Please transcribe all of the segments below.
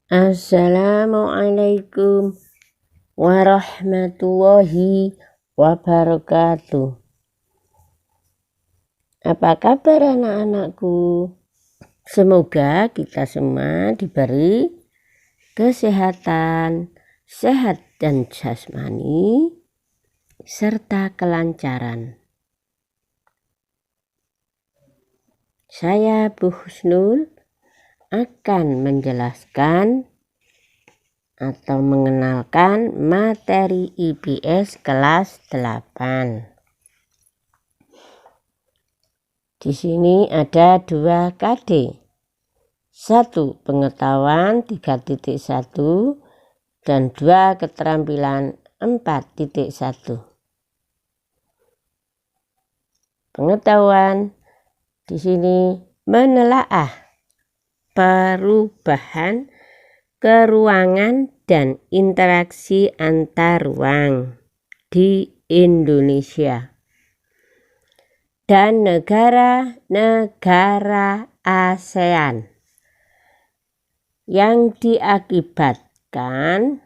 Assalamualaikum warahmatullahi wabarakatuh. Apa kabar anak-anakku? Semoga kita semua diberi kesehatan, sehat dan jasmani, serta kelancaran. Saya Bu Husnul akan menjelaskan atau mengenalkan materi IPS kelas 8. Di sini ada 2 KD. 1 pengetahuan 3.1 dan 2 keterampilan 4.1. Pengetahuan di sini menelaah perubahan keruangan dan interaksi antar ruang di Indonesia dan negara-negara ASEAN yang diakibatkan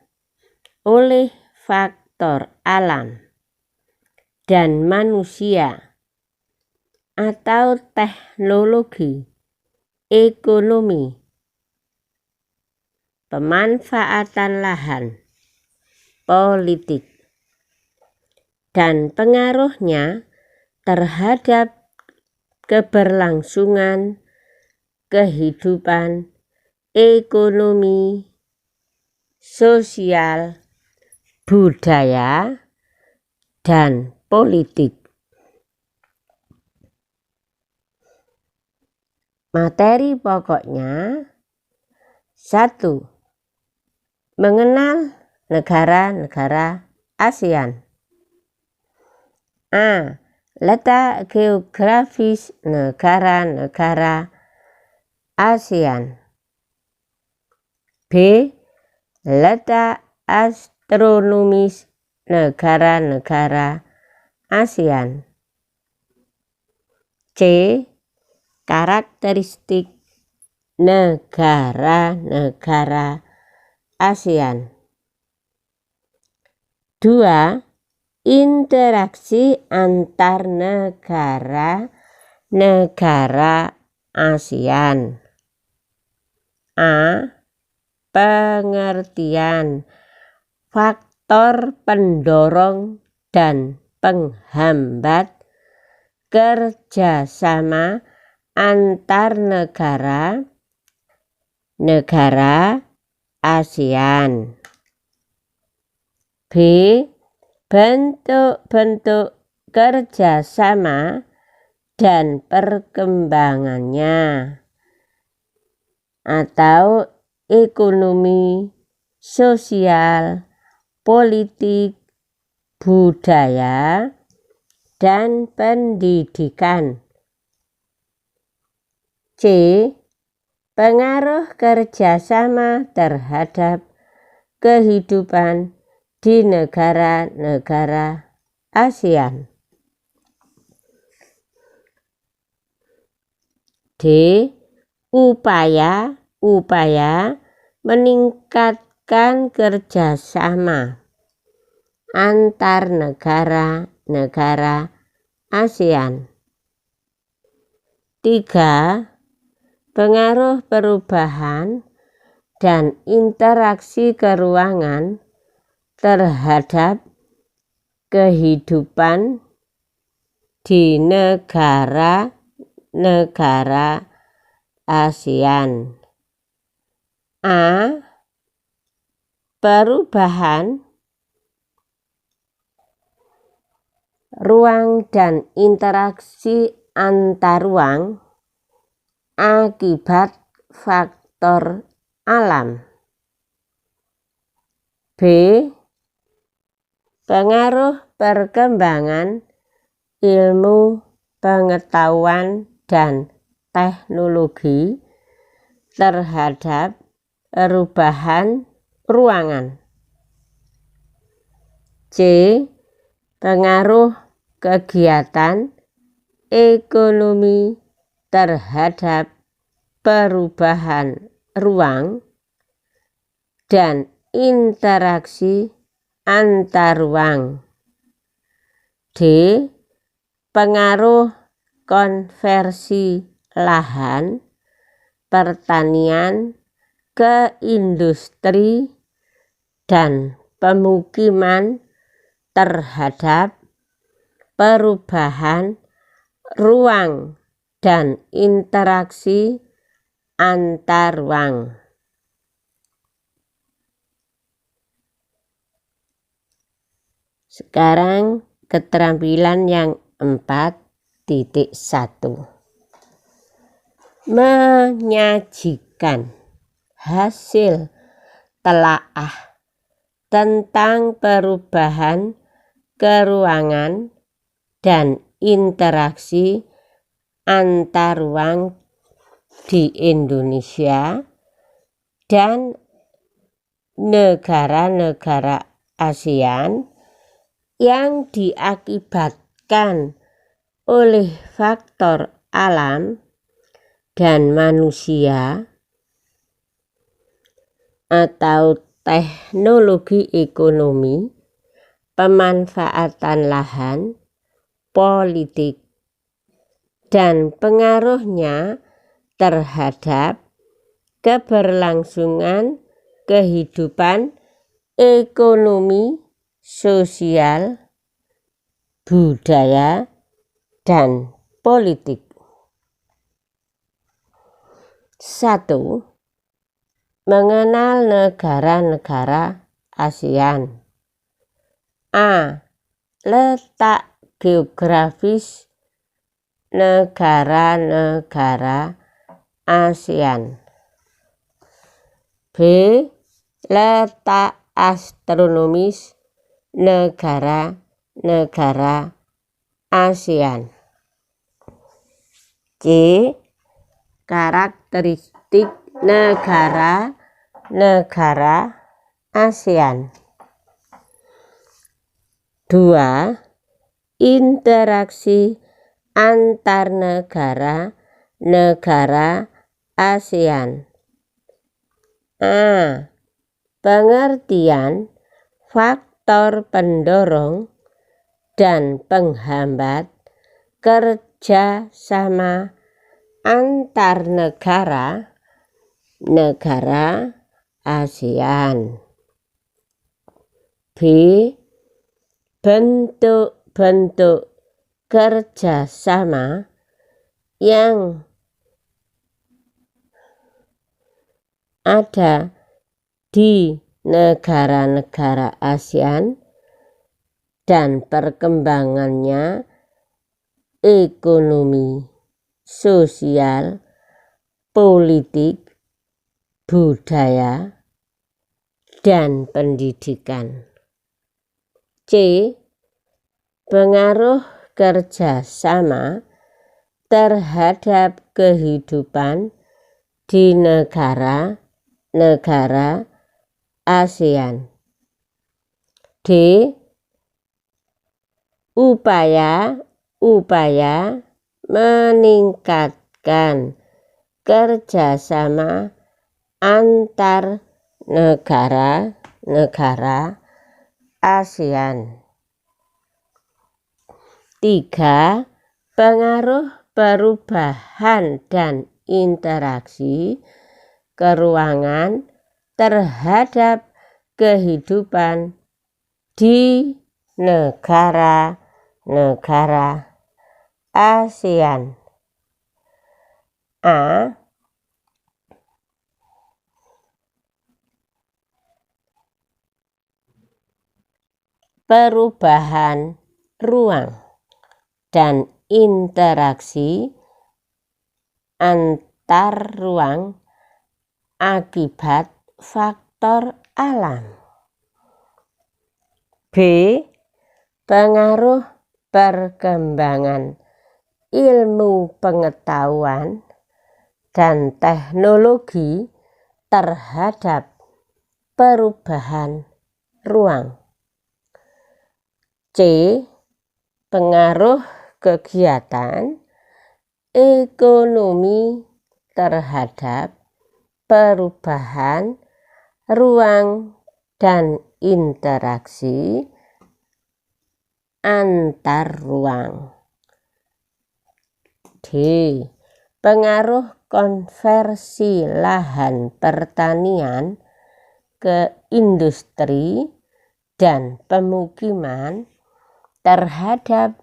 oleh faktor alam dan manusia atau teknologi, ekonomi, pemanfaatan lahan, politik, dan pengaruhnya terhadap keberlangsungan kehidupan ekonomi, sosial, budaya, dan politik. Materi pokoknya: 1. Mengenal negara-negara ASEAN. A. Letak geografis negara-negara ASEAN. B. Letak astronomis negara-negara ASEAN. C. Karakteristik negara-negara ASEAN. 2. Interaksi antar negara ASEAN. A. Pengertian faktor pendorong dan penghambat kerjasama antar negara ASEAN. B. Bentuk-bentuk kerjasama dan perkembangannya atau ekonomi, sosial, politik, budaya, dan pendidikan. C. Pengaruh kerjasama terhadap kehidupan di negara-negara ASEAN. D. Upaya meningkatkan kerjasama antar negara ASEAN. 3. Pengaruh perubahan dan interaksi keruangan terhadap kehidupan di negara-negara ASEAN. A. Perubahan ruang dan interaksi antar ruang akibat faktor alam. B. Pengaruh perkembangan ilmu pengetahuan dan teknologi terhadap perubahan ruangan. C. Pengaruh kegiatan ekonomi terhadap perubahan ruang dan interaksi antar ruang. D. Pengaruh konversi lahan pertanian ke industri dan pemukiman terhadap perubahan ruang dan interaksi antar ruang. Sekarang keterampilan yang 4.1. Menyajikan hasil telaah tentang perubahan keruangan dan interaksi antar ruang di Indonesia dan negara-negara ASEAN yang diakibatkan oleh faktor alam dan manusia atau teknologi ekonomi, pemanfaatan lahan, politik, dan pengaruhnya terhadap keberlangsungan kehidupan ekonomi, sosial, budaya, dan politik. 1. Mengenal negara-negara ASEAN. A. Letak geografis negara-negara ASEAN. B. Letak astronomis negara-negara ASEAN. C. Karakteristik negara-negara ASEAN. 2. Interaksi antar negara ASEAN. A. Pengertian faktor pendorong dan penghambat kerjasama antar negara ASEAN. B. Bentuk-bentuk kerjasama yang ada di negara-negara ASEAN dan perkembangannya ekonomi, sosial, politik, budaya, dan pendidikan. C. Pengaruh kerjasama terhadap kehidupan di negara-negara ASEAN. D. Upaya meningkatkan kerjasama antar negara-negara ASEAN. 3. Pengaruh perubahan dan interaksi keruangan terhadap kehidupan di negara-negara ASEAN. A. Perubahan ruang dan interaksi antar ruang akibat faktor alam. B. Pengaruh perkembangan ilmu pengetahuan dan teknologi terhadap perubahan ruang. C. Pengaruh kegiatan ekonomi terhadap perubahan ruang dan interaksi antar ruang. D. Pengaruh konversi lahan pertanian ke industri dan pemukiman terhadap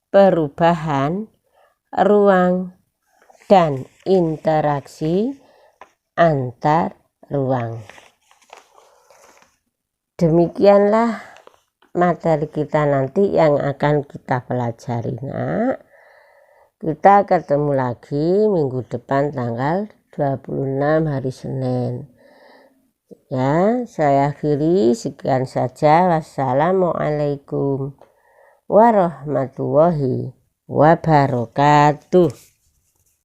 perubahan ruang dan interaksi antar ruang. Demikianlah materi kita nanti yang akan kita pelajari, nak. Kita ketemu lagi minggu depan tanggal 26 hari Senin. Ya, saya akhiri sekian saja. Wassalamualaikum warahmatullahi wabarakatuh.